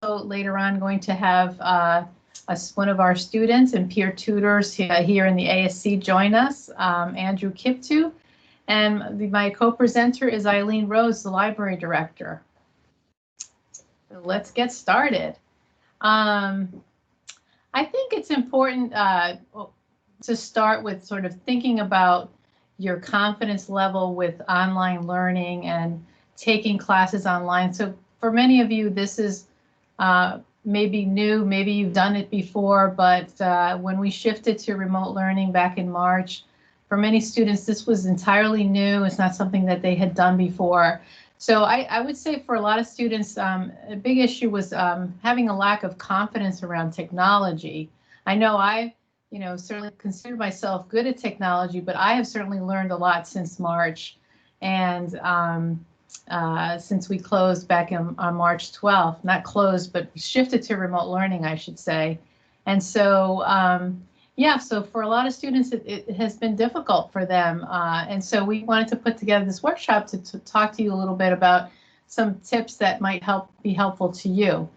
also later on going to have one of our students and peer tutors here in the ASC join us, Andrew Kiptu. And my co-presenter is Eileen Rose, the library director. So let's get started. I think it's important to start with sort of thinking about your confidence level with online learning and taking classes online. So for many of you, this is maybe new, maybe you've done it before, but when we shifted to remote learning back in March, for many students, this was entirely new. It's not something that they had done before. So I would say for a lot of students, a big issue was having a lack of confidence around technology. I know I, certainly consider myself good at technology, but I have certainly learned a lot since March, and since we closed back on March 12th, not closed, but shifted to remote learning, I should say. And so, yeah, so for a lot of students, it has been difficult for them. And so we wanted to put together this workshop to talk to you a little bit about some tips that might be helpful to you.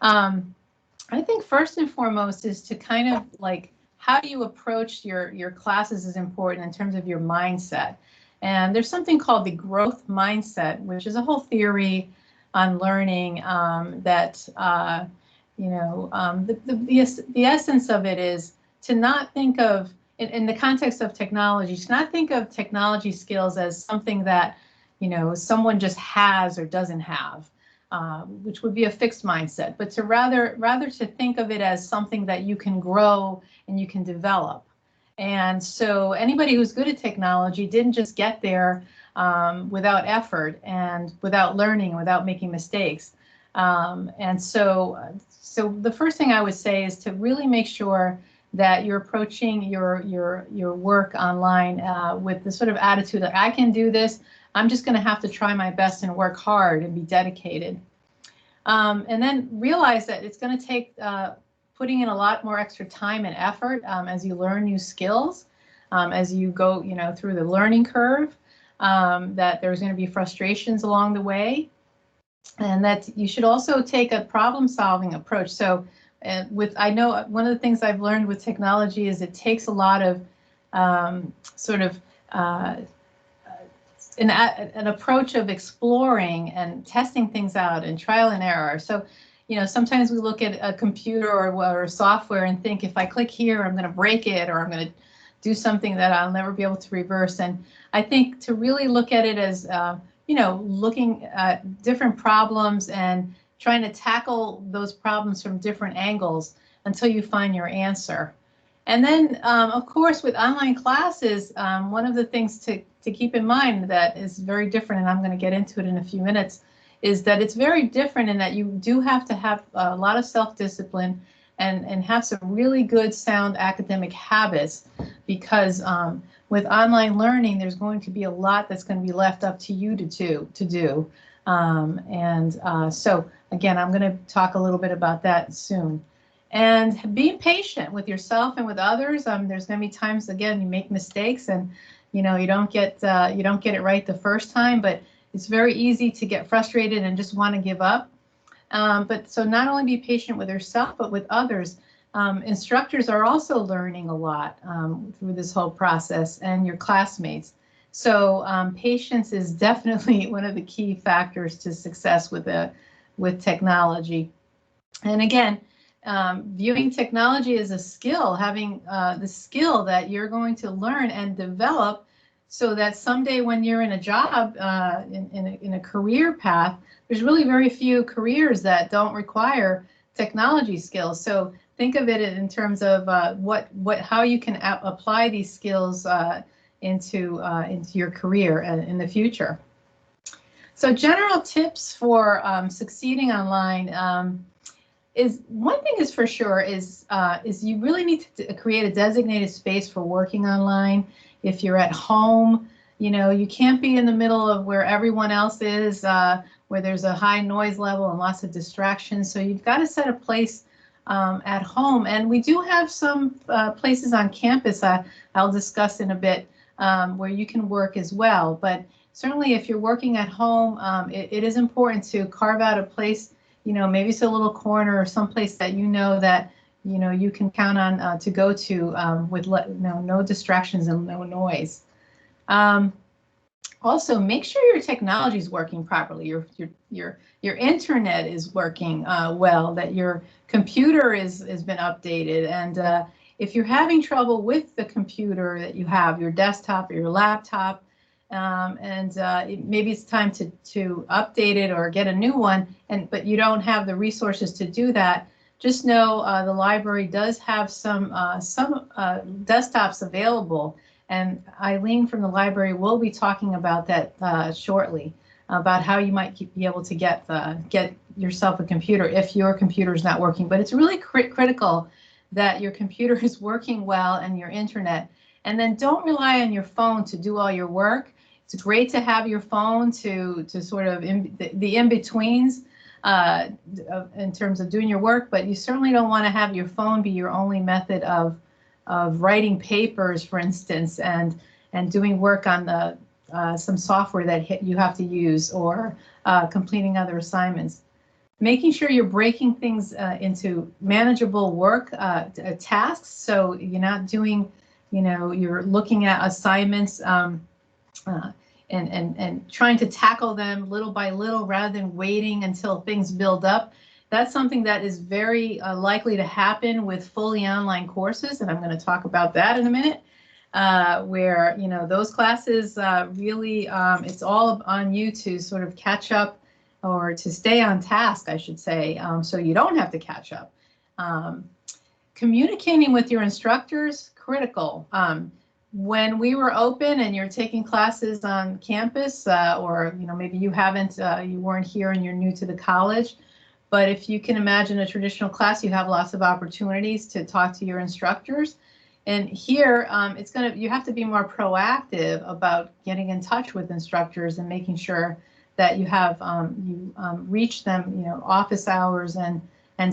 I think first and foremost is to kind of like, how do you approach your classes is important in terms of your mindset. And there's something called the growth mindset, which is a whole theory on learning that, the essence of it is to not think of, in the context of technology, to not think of technology skills as something that, someone just has or doesn't have, which would be a fixed mindset, but to rather to think of it as something that you can grow and you can develop. And so anybody who's good at technology didn't just get there without effort and without learning, without making mistakes. And so the first thing I would say is to really make sure that you're approaching your work online with the sort of attitude that I can do this. I'm just going to have to try my best and work hard and be dedicated. And then realize that it's going to take putting in a lot more extra time and effort as you learn new skills, as you go, through the learning curve, that there's going to be frustrations along the way, and that you should also take a problem-solving approach. So I know one of the things I've learned with technology is it takes a lot of an approach of exploring and testing things out and trial and error. So, sometimes we look at a computer or software and think, if I click here, I'm going to break it, or I'm going to do something that I'll never be able to reverse. And I think to really look at it as, looking at different problems and trying to tackle those problems from different angles until you find your answer. And then, of course, with online classes, one of the things to keep in mind that is very different, and I'm going to get into it in a few minutes, is that it's very different in that you do have to have a lot of self-discipline and have some really good sound academic habits, because with online learning, there's going to be a lot that's going to be left up to you to do. So again, I'm going to talk a little bit about that soon. And being patient with yourself and with others. There's going to be times, again, you make mistakes and you don't get it right the first time, but it's very easy to get frustrated and just want to give up. But so not only be patient with yourself, but with others. Instructors are also learning a lot through this whole process, and your classmates. So patience is definitely one of the key factors to success with technology. And again, viewing technology as a skill, having the skill that you're going to learn and develop, so that someday when you're in a job, in a career path, there's really very few careers that don't require technology skills. So think of it in terms of how you can apply these skills into your career in the future. So general tips for succeeding online. Is one thing is for sure is you really need to create a designated space for working online. If you're at home, you can't be in the middle of where everyone else is, where there's a high noise level and lots of distractions. So you've got to set a place at home. And we do have some places on campus I'll discuss in a bit where you can work as well. But certainly if you're working at home, it is important to carve out a place, maybe it's a little corner or someplace that that you can count on to go to with no distractions and no noise. Also, make sure your technology is working properly. Your internet is working well. That your computer has been updated. And if you're having trouble with the computer that you have, your desktop or your laptop, maybe it's time to update it or get a new one, but you don't have the resources to do that, just know the library does have some desktops available, and Eileen from the library will be talking about that shortly, about how you might be able to get yourself a computer if your computer is not working. But it's really critical that your computer is working well and your internet. And then don't rely on your phone to do all your work. It's great to have your phone to sort of the in-betweens in terms of doing your work, but you certainly don't want to have your phone be your only method of writing papers, for instance, and doing work on some software that you have to use, or completing other assignments. Making sure you're breaking things into manageable work tasks, so you're not doing, you're looking at assignments and trying to tackle them little by little rather than waiting until things build up. That's something that is very likely to happen with fully online courses, and I'm going to talk about that in a minute, where those classes really it's all on you to sort of catch up, or to stay on task, I should say, so you don't have to catch up. Communicating with your instructors, critical. When we were open and you're taking classes on campus, or maybe you weren't here and you're new to the college, but if you can imagine a traditional class, you have lots of opportunities to talk to your instructors. And here, you have to be more proactive about getting in touch with instructors and making sure that you have reach them, office hours and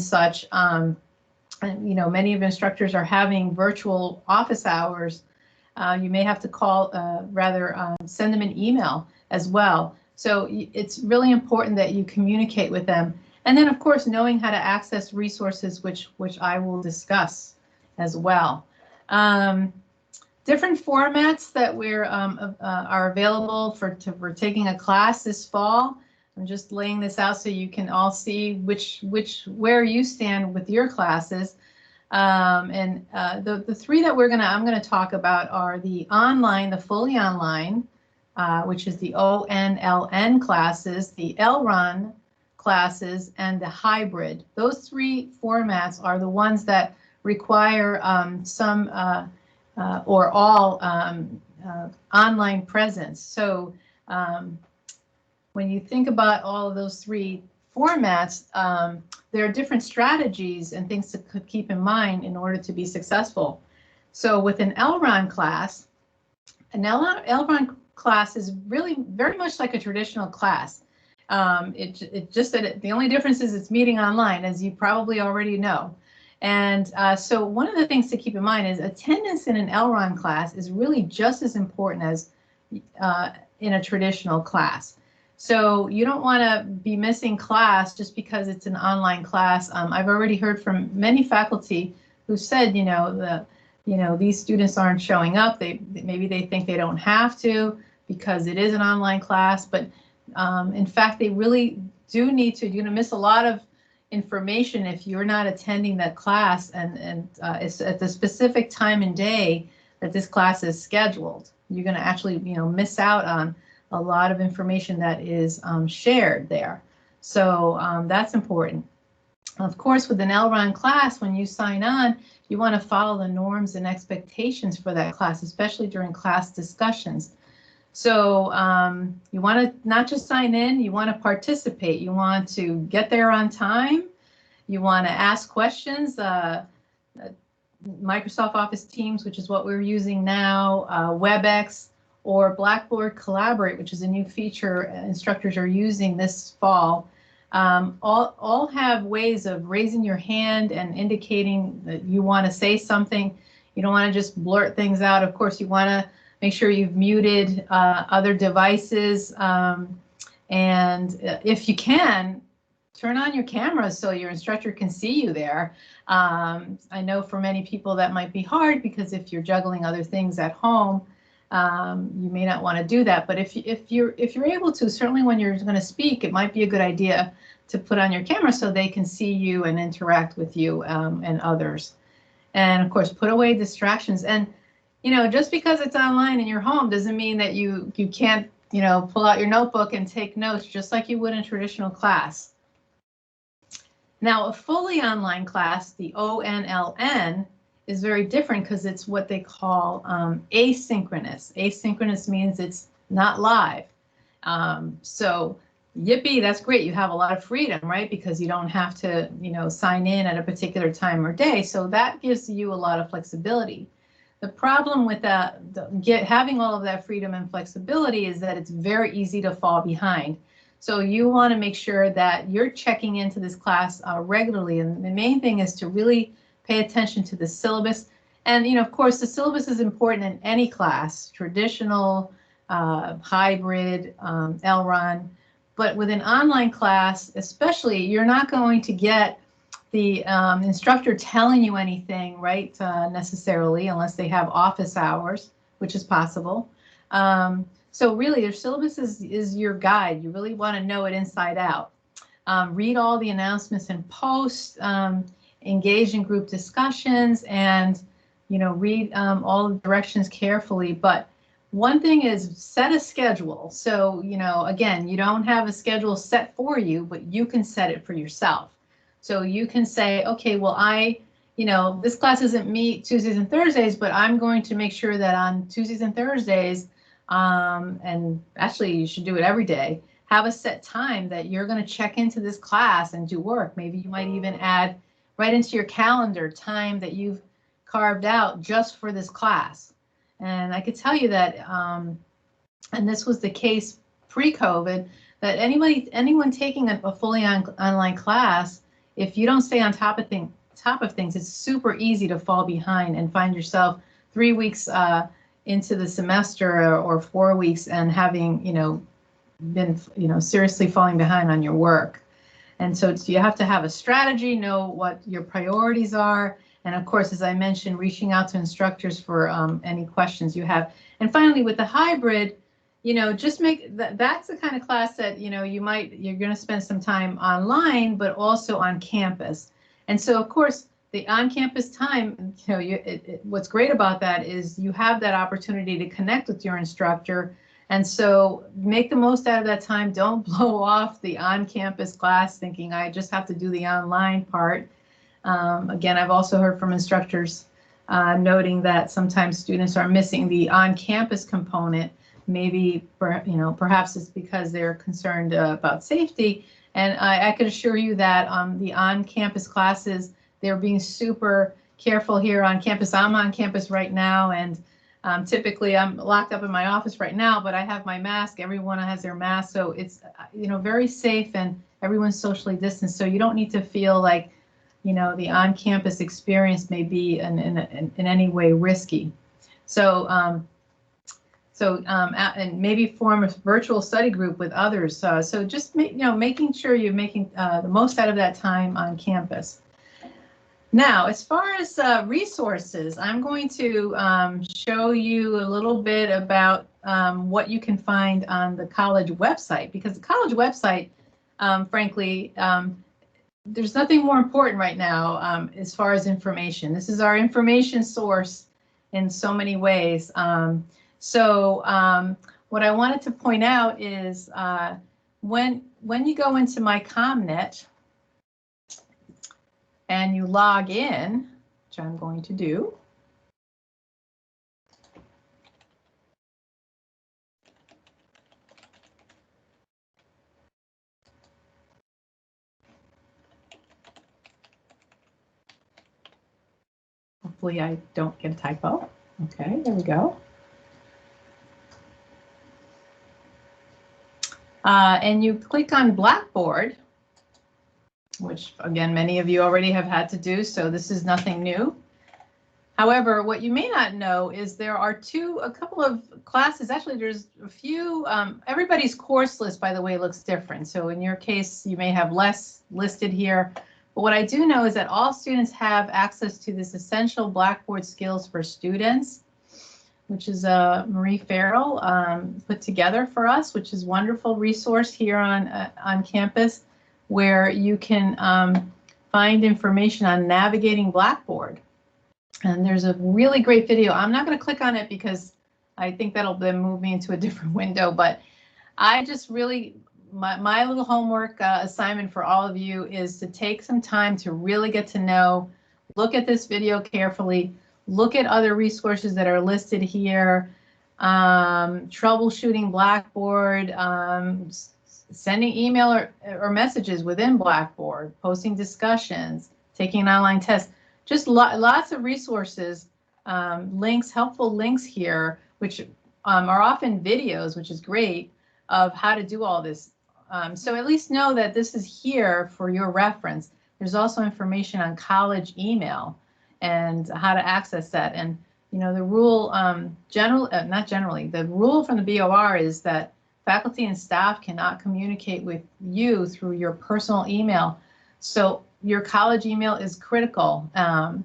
such. And many of instructors are having virtual office hours. You may have to call, send them an email as well. So it's really important that you communicate with them. And then, of course, knowing how to access resources, which I will discuss as well. Different formats that are available for taking a class this fall. I'm just laying this out so you can all see where you stand with your classes. The three that I'm gonna talk about are the fully online, which is the ONLN classes, the LRON classes, and the hybrid. Those three formats are the ones that require some or all online presence. So when you think about all of those three formats, there are different strategies and things to keep in mind in order to be successful. So with an LRON class, LRON class is really very much like a traditional class. It just that the only difference is it's meeting online, as you probably already know. And so one of the things to keep in mind is attendance in an LRON class is really just as important as in a traditional class. So you don't want to be missing class just because it's an online class. I've already heard from many faculty who said, these students aren't showing up. Maybe they think they don't have to because it is an online class, but in fact, they really do need to. You're going to miss a lot of information if you're not attending that class and it's at the specific time and day that this class is scheduled. You're going to actually, miss out on a lot of information that is shared there. So that's important. Of course, with an LRON class, when you sign on, you want to follow the norms and expectations for that class, especially during class discussions. So you want to not just sign in, you want to participate. You want to get there on time. You want to ask questions. Microsoft Office Teams, which is what we're using now, WebEx, or Blackboard Collaborate, which is a new feature instructors are using this fall. All have ways of raising your hand and indicating that you want to say something. You don't want to just blurt things out. Of course, you want to make sure you've muted other devices. And if you can, turn on your camera so your instructor can see you there. I know for many people that might be hard because if you're juggling other things at home, you may not want to do that. But if you're able to, certainly when you're going to speak, it might be a good idea to put on your camera so they can see you and interact with you and others. And of course, put away distractions. And just because it's online in your home doesn't mean that you can't pull out your notebook and take notes just like you would in traditional class. Now, a fully online class, the ONLN, is very different because it's what they call asynchronous. Asynchronous means it's not live. So yippee, that's great. You have a lot of freedom, right? Because you don't have to, sign in at a particular time or day. So that gives you a lot of flexibility. The problem with that, having all of that freedom and flexibility is that it's very easy to fall behind. So you want to make sure that you're checking into this class regularly. And the main thing is to really pay attention to the syllabus. And, of course, the syllabus is important in any class, traditional, hybrid, LRON. But with an online class, especially, you're not going to get the instructor telling you anything, right, necessarily, unless they have office hours, which is possible. So really, your syllabus is your guide. You really want to know it inside out. Read all the announcements and posts, engage in group discussions, and read all the directions carefully. But one thing is set a schedule. So again, you don't have a schedule set for you, but you can set it for yourself. So you can say, okay, well, this class doesn't meet Tuesdays and Thursdays, but I'm going to make sure that on Tuesdays and Thursdays, and actually you should do it every day, have a set time that you're going to check into this class and do work. Maybe you might even add right into your calendar time that you've carved out just for this class. And I could tell you that, and this was the case pre-COVID, that anyone taking a fully online class, if you don't stay on top of things, it's super easy to fall behind and find yourself 3 weeks into the semester or 4 weeks and having been seriously falling behind on your work. And so you have to have a strategy, know what your priorities are, and of course, as I mentioned, reaching out to instructors for any questions you have. And finally, with the hybrid, just make that's the kind of class that you're going to spend some time online, but also on campus. And so, of course, the on-campus time, what's great about that is you have that opportunity to connect with your instructor. And so make the most out of that time. Don't blow off the on-campus class thinking I just have to do the online part. Again, I've also heard from instructors noting that sometimes students are missing the on-campus component. Maybe, perhaps it's because they're concerned about safety. And I can assure you that the on-campus classes, they're being super careful here on campus. I'm on campus right now, and typically I'm locked up in my office right now, but I have my mask. Everyone has their mask, so it's very safe and everyone's socially distanced. So you don't need to feel like the on-campus experience may be in any way risky. So and maybe form a virtual study group with others. So just making sure you're making the most out of that time on campus. Now, as far as resources, I'm going to show you a little bit about what you can find on the college website, because the college website, frankly, there's nothing more important right now as far as information. This is our information source in so many ways. What I wanted to point out is when you go into MyCommNet and you log in, which I'm going to do. Hopefully I don't get a typo. Okay, there we go. And you click on Blackboard, which again, many of you already have had to do, so this is nothing new. However, what you may not know is there are a couple of classes. Actually, there's a few. Everybody's course list, by the way, looks different. So in your case, you may have less listed here. But what I do know is that all students have access to this Essential Blackboard Skills for Students, which is Marie Farrell put together for us, which is a wonderful resource here on campus, where you can find information on navigating Blackboard. And there's a really great video. I'm not going to click on it because I think that'll then move me into a different window, but I just really, my little homework assignment for all of you is to take some time to really get to know, look at this video carefully, look at other resources that are listed here, troubleshooting Blackboard, sending email or messages within Blackboard, posting discussions, taking an online test. Just lots of resources, links, helpful links here, which are often videos, which is great, of how to do all this. So at least know that this is here for your reference. There's also information on college email and how to access that. And you know, the rule, the rule from the BOR is that faculty and staff cannot communicate with you through your personal email. So your college email is critical, and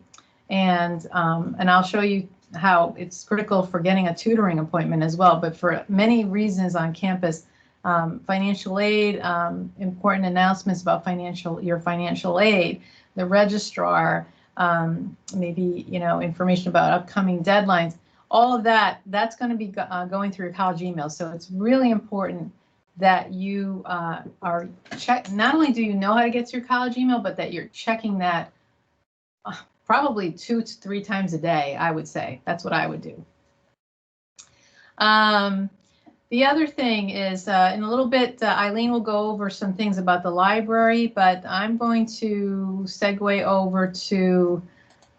I'll show you how it's critical for getting a tutoring appointment as well. But for many reasons on campus, financial aid, important announcements about your financial aid, the registrar, maybe information about upcoming deadlines, all of that's going to be going through your college email. So it's really important that you not only do you know how to get to your college email, but that you're checking that probably 2 to 3 times a day, I would say. That's what I would do. The other thing is, in a little bit, Eileen will go over some things about the library, but I'm going to segue over to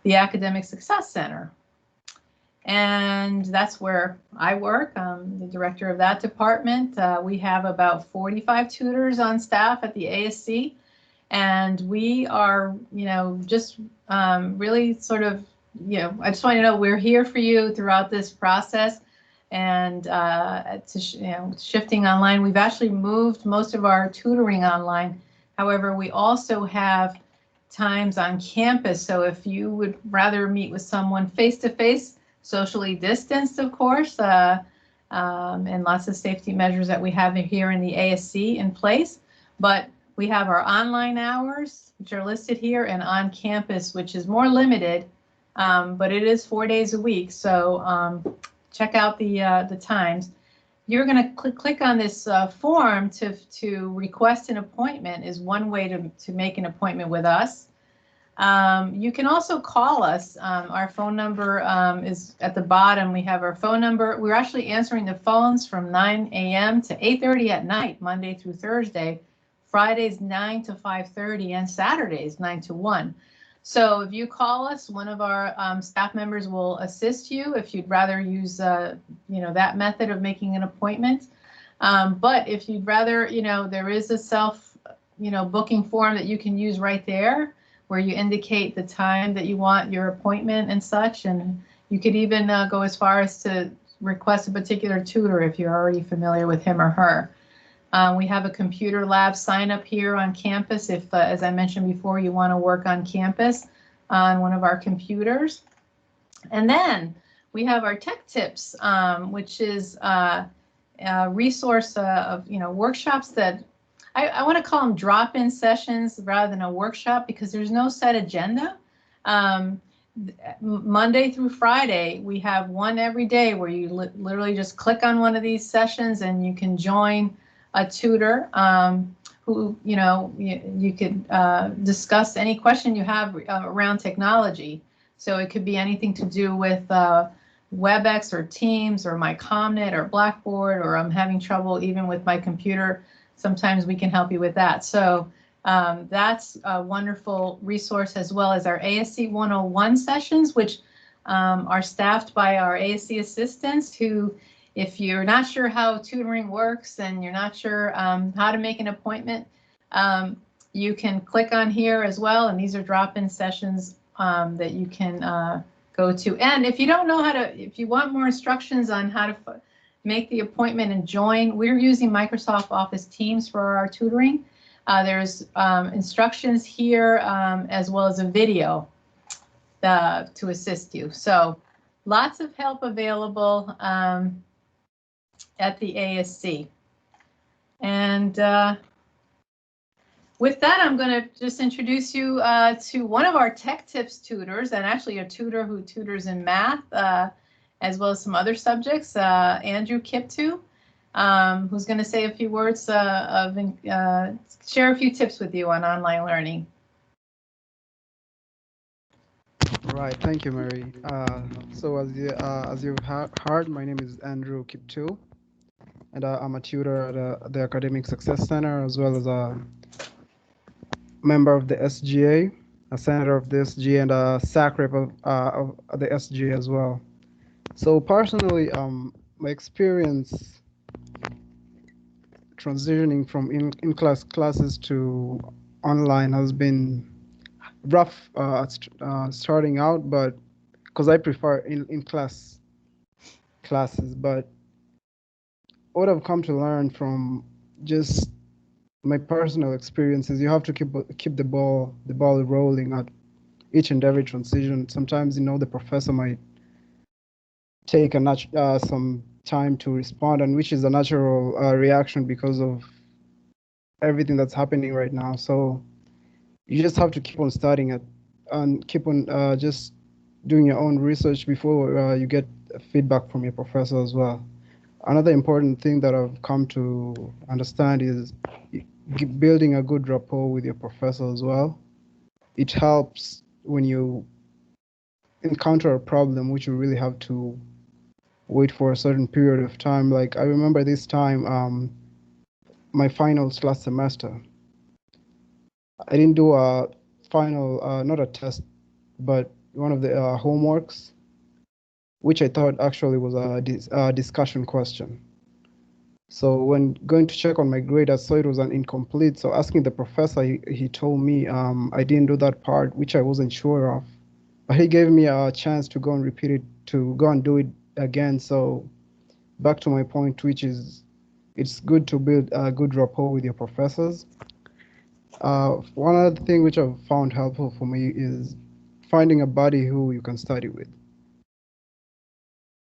the Academic Success Center. And that's where I work. I'm the director of that department. We have about 45 tutors on staff at the ASC, and we are, just really sort of, I just want you to know we're here for you throughout this process. And shifting online, we've actually moved most of our tutoring online. However, we also have times on campus. So if you would rather meet with someone face-to-face, socially distanced, of course, and lots of safety measures that we have here in the ASC in place. But we have our online hours, which are listed here, and on campus, which is more limited, but it is 4 days a week. So check out the times. You're going to click on this form to request an appointment is one way to make an appointment with us. You can also call us. Our phone number is at the bottom. We have our phone number. We're actually answering the phones from 9 a.m. to 8:30 at night, Monday through Thursday, Fridays 9 to 5:30, and Saturdays 9 to 1. So if you call us, one of our staff members will assist you if you'd rather use that method of making an appointment. But if you'd rather, there is a self booking form that you can use right there, where you indicate the time that you want your appointment and such. And you could even go as far as to request a particular tutor if you're already familiar with him or her. We have a computer lab sign up here on campus if, as I mentioned before, you want to work on campus on one of our computers. And then we have our Tech Tips, which is a resource of workshops that I want to call them drop-in sessions rather than a workshop, because there's no set agenda. Monday through Friday, we have one every day where you literally just click on one of these sessions and you can join a tutor who, you could discuss any question you have around technology. So it could be anything to do with WebEx or Teams or MyComNet or Blackboard, or I'm having trouble even with my computer. Sometimes we can help you with that. So that's a wonderful resource, as well as our ASC 101 sessions, which are staffed by our ASC assistants who, if you're not sure how tutoring works and you're not sure how to make an appointment, you can click on here as well. And these are drop-in sessions that you can go to. And if you don't know how to, if you want more instructions on how to make the appointment and join, we're using Microsoft Office Teams for our tutoring. There's instructions here as well as a video to assist you. So lots of help available at the ASC. And with that, I'm going to just introduce you to one of our Tech Tips tutors, and actually a tutor who tutors in math, as well as some other subjects, Andrew Kiptu, who's going to say a few words share a few tips with you on online learning. Right, thank you, Mary. So as you've heard, my name is Andrew Kiptu, and I'm a tutor at the Academic Success Center, as well as a member of the SGA, a senator of the SGA, and a SAC rep of the SGA as well. So personally, my experience transitioning from in-class classes to online has been rough starting out, but because I prefer in-class classes. But what I've come to learn from just my personal experiences, you have to keep the ball rolling at each and every transition. Sometimes, you know, the professor might take some time to respond, and which is a natural reaction because of everything that's happening right now. So you just have to keep on studying it and keep on just doing your own research before you get feedback from your professor as well. Another important thing that I've come to understand is building a good rapport with your professor as well. It helps when you encounter a problem which you really have to wait for a certain period of time. Like I remember this time, my finals last semester, I didn't do a final, not a test, but one of the homeworks, which I thought actually was a discussion question. So when going to check on my grade, I saw it was an incomplete. So asking the professor, he told me I didn't do that part, which I wasn't sure of. But he gave me a chance to go and repeat it, to go and do it again. So back to my point, which is it's good to build a good rapport with your professors. One other thing which I've found helpful for me is finding a buddy who you can study with.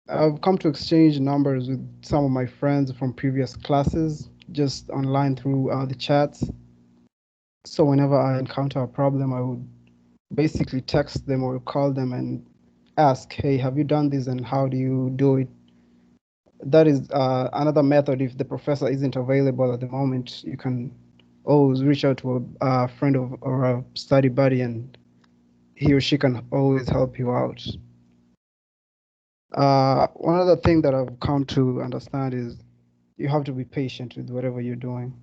I've come to exchange numbers with some of my friends from previous classes, just online through the chats. So whenever I encounter a problem, I would basically text them or call them and ask, hey, have you done this and how do you do it? That is another method. If the professor isn't available at the moment, you can always reach out to a friend or a study buddy, and he or she can always help you out. One other thing that I've come to understand is you have to be patient with whatever you're doing.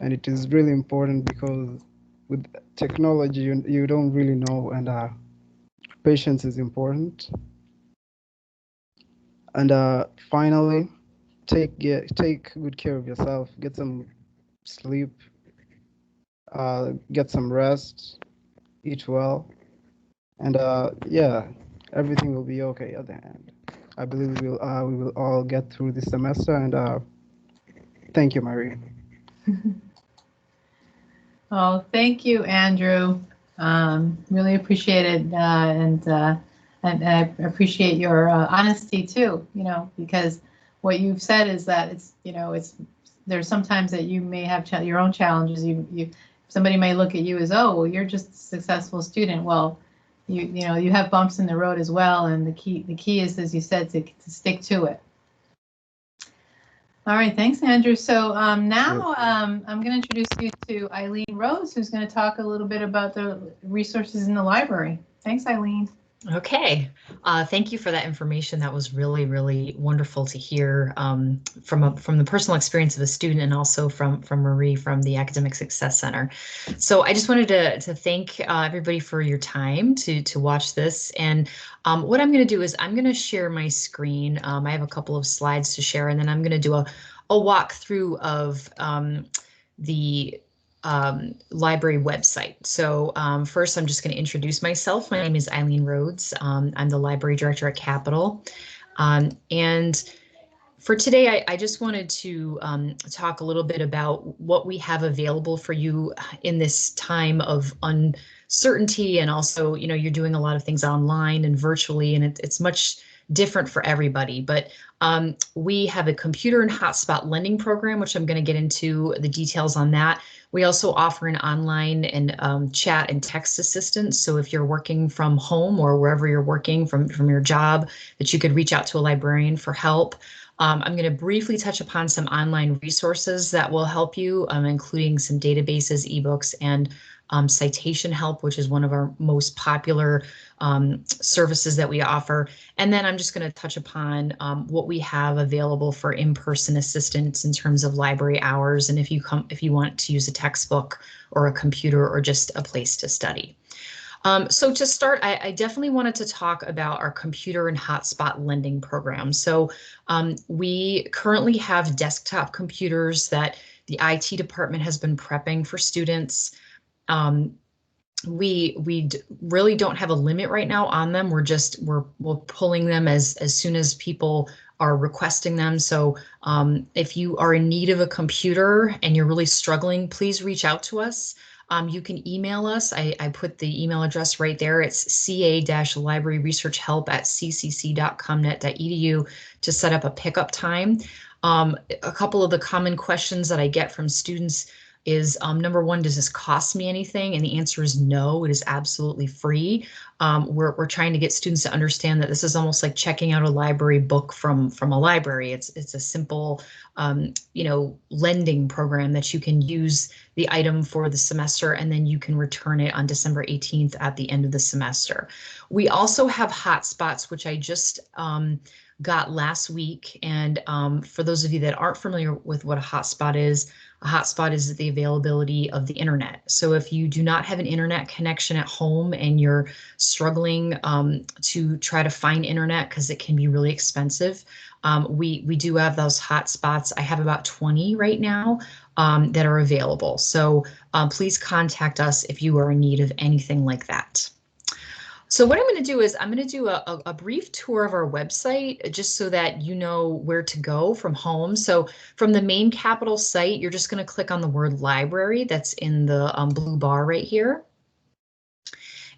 And it is really important because with technology, you don't really know, and patience is important. And finally, take good care of yourself, get some sleep, get some rest, eat well, and yeah, everything will be okay at the end. I believe we will all get through this semester, and thank you, Marie. Oh, thank you, Andrew. Really appreciate it, and I appreciate your honesty too. You know, because what you've said is that there's sometimes that you may have your own challenges. Somebody may look at you as, oh, well, you're just a successful student. Well, you have bumps in the road as well, and the key is, as you said, to stick to it. All right, thanks, Andrew. So now I'm going to introduce you to Eileen Rose, who's going to talk a little bit about the resources in the library. Thanks, Eileen. Okay, thank you for that information. That was really, really wonderful to hear from the personal experience of a student, and also from Marie from the Academic Success Center. So I just wanted to thank everybody for your time to watch this. And what I'm going to do is I'm going to share my screen. I have a couple of slides to share, and then I'm going to do a walkthrough of the library website. So first, I'm just going to introduce myself. My name is Eileen Rhodes. I'm the library director at Capitol. And for today, I just wanted to talk a little bit about what we have available for you in this time of uncertainty. And also, you know, you're doing a lot of things online and virtually, and it's much different for everybody. But we have a computer and hotspot lending program, which I'm going to get into the details on that. We also offer an online and chat and text assistance. So if you're working from home or wherever you're working from your job, that you could reach out to a librarian for help. I'm going to briefly touch upon some online resources that will help you, including some databases, ebooks, and citation help, which is one of our most popular services that we offer. And then I'm just going to touch upon what we have available for in-person assistance in terms of library hours, and if you want to use a textbook or a computer or just a place to study. So to start, I definitely wanted to talk about our computer and hotspot lending program. So we currently have desktop computers that the IT department has been prepping for students. We really don't have a limit right now on them. We're pulling them as soon as people are requesting them. So if you are in need of a computer and you're really struggling, please reach out to us. You can email us. I put the email address right there. It's ca-libraryresearchhelp@ccc.comnet.edu to set up a pickup time. A couple of the common questions that I get from students is number one, does this cost me anything? And the answer is no, it is absolutely free. We're trying to get students to understand that this is almost like checking out a library book from a library. It's a simple, lending program that you can use the item for the semester, and then you can return it on December 18th at the end of the semester. We also have hotspots, which I just got last week. And for those of you that aren't familiar with what a hotspot is the availability of the internet. So if you do not have an internet connection at home and you're struggling to try to find internet because it can be really expensive, we do have those hotspots. I have about 20 right now that are available. So please contact us if you are in need of anything like that. So what I'm going to do is I'm going to do a brief tour of our website just so that you know where to go from home. So from the main Capitol site, you're just going to click on the word library that's in the blue bar right here.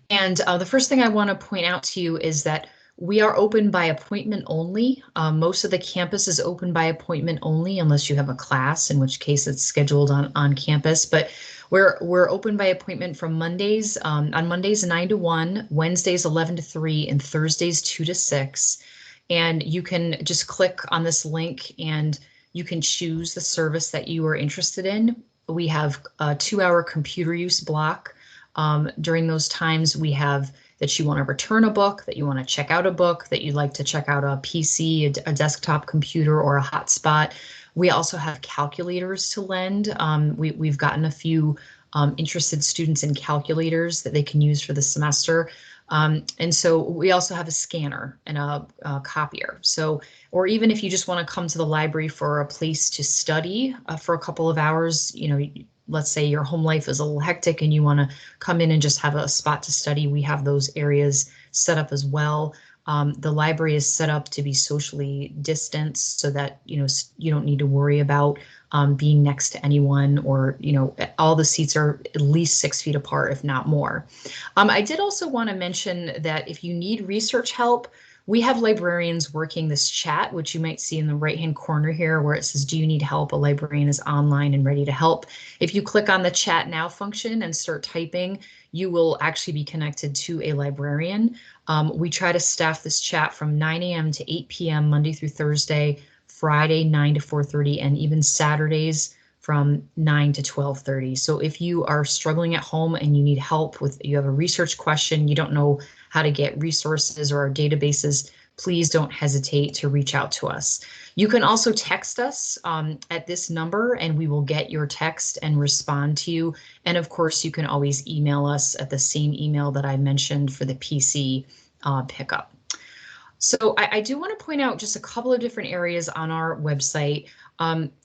And the first thing I want to point out to you is that we are open by appointment only. Most of the campus is open by appointment only unless you have a class, in which case it's scheduled on campus. But we're open by appointment from Mondays, on Mondays 9 to 1, Wednesdays 11 to 3, and Thursdays 2 to 6. And you can just click on this link and you can choose the service that you are interested in. We have a 2-hour computer use block. During those times, we have that you want to return a book, that you want to check out a book, that you'd like to check out a PC, a desktop computer, or a hotspot. We also have calculators to lend. We've gotten a few interested students in calculators that they can use for the semester. And so we also have a scanner and a copier. So, or even if you just want to come to the library for a place to study for a couple of hours, let's say your home life is a little hectic and you want to come in and just have a spot to study, we have those areas set up as well. The library is set up to be socially distanced so that, you don't need to worry about being next to anyone, or, all the seats are at least 6 feet apart, if not more. I did also want to mention that if you need research help, we have librarians working this chat, which you might see in the right-hand corner here where it says, do you need help? A librarian is online and ready to help. If you click on the chat now function and start typing, you will actually be connected to a librarian. We try to staff this chat from 9 a.m. to 8 p.m. Monday through Thursday, Friday 9 to 4:30, and even Saturdays from 9 to 12:30. So if you are struggling at home and you need help you have a research question, you don't know how to get resources or our databases, please don't hesitate to reach out to us. You can also text us at this number and we will get your text and respond to you. And of course, you can always email us at the same email that I mentioned for the PC pickup. So I do want to point out just a couple of different areas on our website.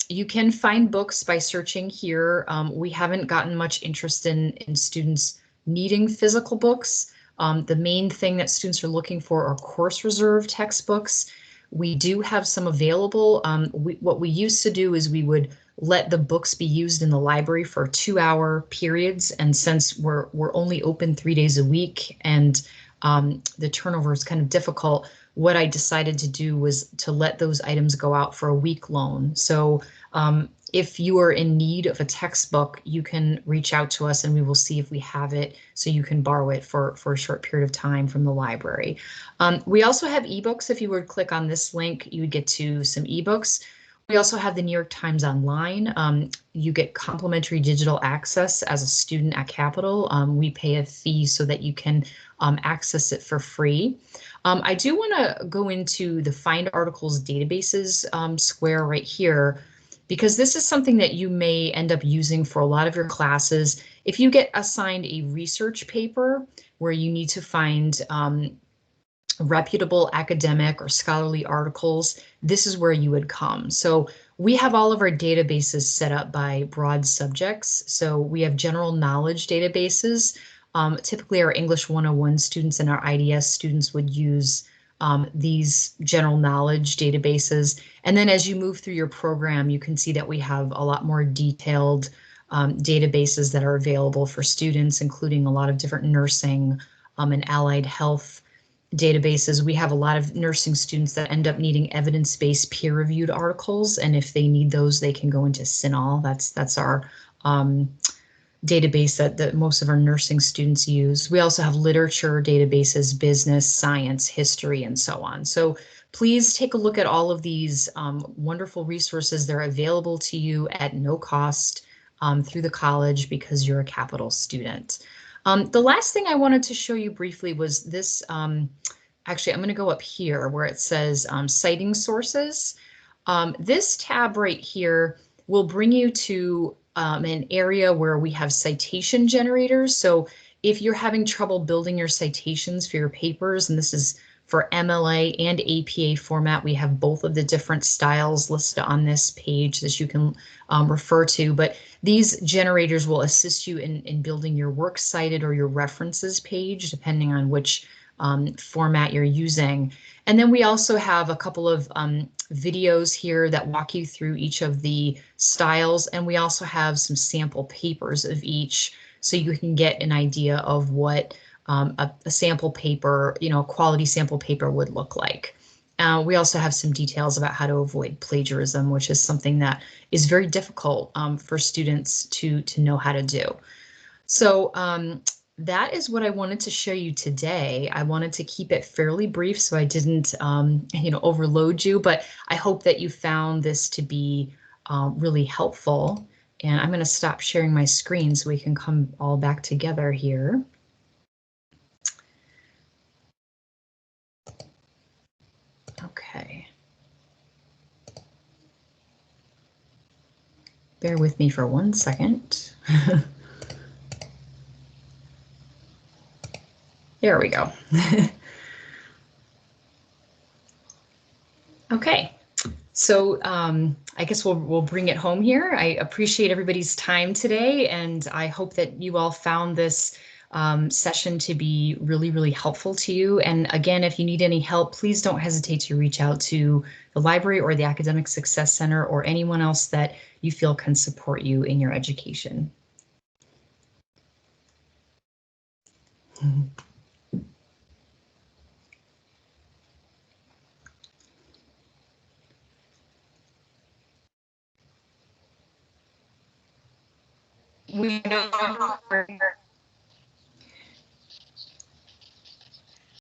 You can find books by searching here. We haven't gotten much interest in students needing physical books. The main thing that students are looking for are course reserve textbooks. We do have some available. What we used to do is we would let the books be used in the library for 2-hour periods. And since we're only open 3 days a week and the turnover is kind of difficult, what I decided to do was to let those items go out for a week loan. So if you are in need of a textbook, you can reach out to us and we will see if we have it so you can borrow it for a short period of time from the library. We also have ebooks. If you were to click on this link, you would get to some ebooks. We also have the New York Times Online. You get complimentary digital access as a student at Capital. We pay a fee so that you can access it for free. I do want to go into the Find Articles databases square right here, because this is something that you may end up using for a lot of your classes. If you get assigned a research paper where you need to find reputable academic or scholarly articles, this is where you would come. So we have all of our databases set up by broad subjects. So we have general knowledge databases. Typically our English 101 students and our IDS students would use these general knowledge databases. And then as you move through your program, you can see that we have a lot more detailed databases that are available for students, including a lot of different nursing and allied health databases. We have a lot of nursing students that end up needing evidence-based peer-reviewed articles, and if they need those, they can go into CINAHL. That's our database that most of our nursing students use. We also have literature databases, business, science, history, and so on. So please take a look at all of these wonderful resources. They're available to you at no cost through the college because you're a Capital student. The last thing I wanted to show you briefly was this. Actually, I'm going to go up here where it says citing sources. This tab right here will bring you to an area where we have citation generators. So if you're having trouble building your citations for your papers, and this is for MLA and APA format, we have both of the different styles listed on this page that you can refer to. But these generators will assist you in building your works cited or your references page, depending on which format you're using. And then we also have a couple of videos here that walk you through each of the styles. And we also have some sample papers of each, so you can get an idea of what a sample paper, a quality sample paper would look like. We also have some details about how to avoid plagiarism, which is something that is very difficult for students to know how to do. So that is what I wanted to show you today. I wanted to keep it fairly brief so I didn't overload you, but I hope that you found this to be really helpful. And I'm going to stop sharing my screen so we can come all back together here. Okay. Bear with me for 1 second. There we go. Okay, so I guess we'll bring it home here. I appreciate everybody's time today, and I hope that you all found this session to be really, really helpful to you. And again, if you need any help, please don't hesitate to reach out to the library or the Academic Success Center or anyone else that you feel can support you in your education. We no longer